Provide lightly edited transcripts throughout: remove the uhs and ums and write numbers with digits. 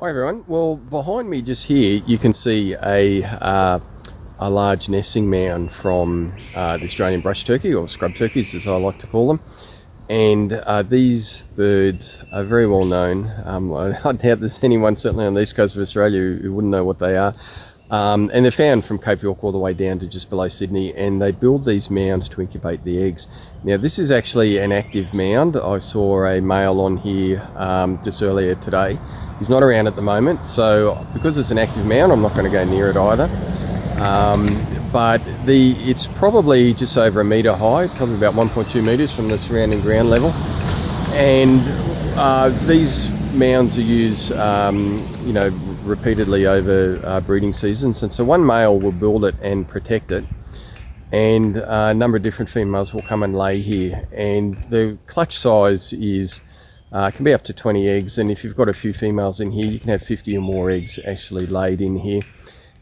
Hi everyone. Well, behind me just here, you can see a large nesting mound from the Australian brush turkey, or scrub turkeys as I like to call them. And these birds are very well known. I doubt there's anyone, certainly on the east coast of Australia, who wouldn't know what they are. And they're found from Cape York all the way down to just below Sydney, and they build these mounds to incubate the eggs. Now, this is actually an active mound. I saw a male on here just earlier today. He's not around at the moment, so because it's an active mound, I'm not going to go near it either. But it's probably just over a metre high, probably about 1.2 metres from the surrounding ground level. And these mounds are used, repeatedly over breeding seasons. And so one male will build it and protect it, and a number of different females will come and lay here. And the clutch size is can be up to 20 eggs, and if you've got a few females in here, you can have 50 or more eggs actually laid in here.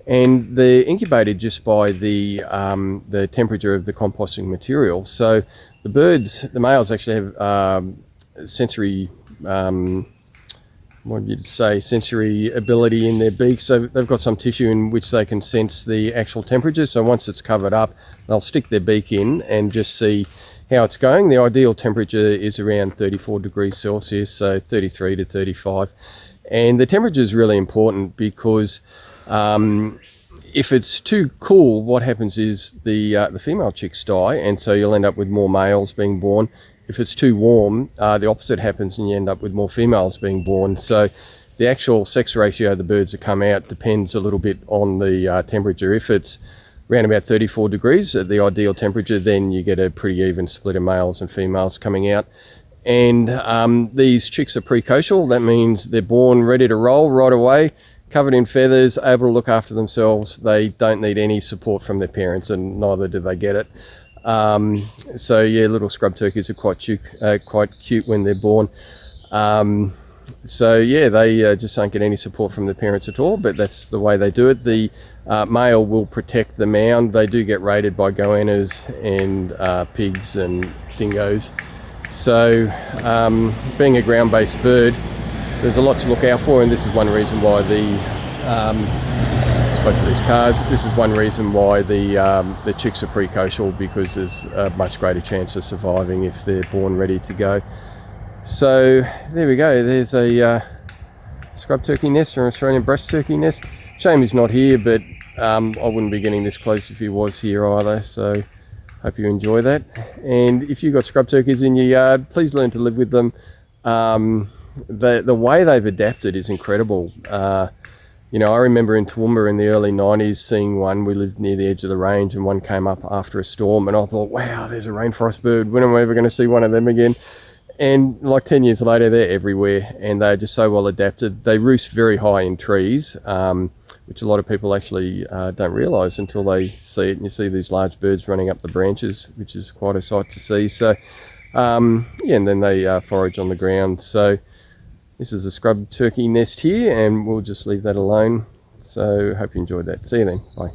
And they're incubated just by the temperature of the composting material. So the males actually have sensory ability in their beak. So they've got some tissue in which they can sense the actual temperature. So once it's covered up, they'll stick their beak in and just see how it's going. The ideal temperature is around 34 degrees Celsius, so 33 to 35. And the temperature is really important because if it's too cool, what happens is the female chicks die, and so you'll end up with more males being born. If it's too warm, the opposite happens and you end up with more females being born. So the actual sex ratio of the birds that come out depends a little bit on the temperature. If it's around about 34 degrees at the ideal temperature, then you get a pretty even split of males and females coming out. And these chicks are precocial. That means they're born ready to roll right away, covered in feathers, able to look after themselves. They don't need any support from their parents, and neither do they get it. So yeah, little scrub turkeys are quite cute when they're born. So yeah, they just don't get any support from their parents at all, but that's the way they do it. The male will protect the mound. They do get raided by goannas and pigs and dingoes. So being a ground-based bird, there's a lot to look out for, and this is one reason why this is one reason why the chicks are precocial, because there's a much greater chance of surviving if they're born ready to go. So there we go. There's a scrub turkey nest, or an Australian brush turkey nest. Shame he's not here, but I wouldn't be getting this close if he was here either. So hope you enjoy that. And if you've got scrub turkeys in your yard, please learn to live with them. The way they've adapted is incredible. I remember in Toowoomba in the early 90s seeing one. We lived near the edge of the range, and one came up after a storm, and I thought, wow, there's a rainforest bird. When am I ever going to see one of them again? And like 10 years later, they're everywhere, and they're just so well adapted. They roost very high in trees, which a lot of people actually don't realise until they see it. And you see these large birds running up the branches, which is quite a sight to see. So, and then they forage on the ground. So this is a scrub turkey nest here, and we'll just leave that alone. So hope you enjoyed that. See you then. Bye.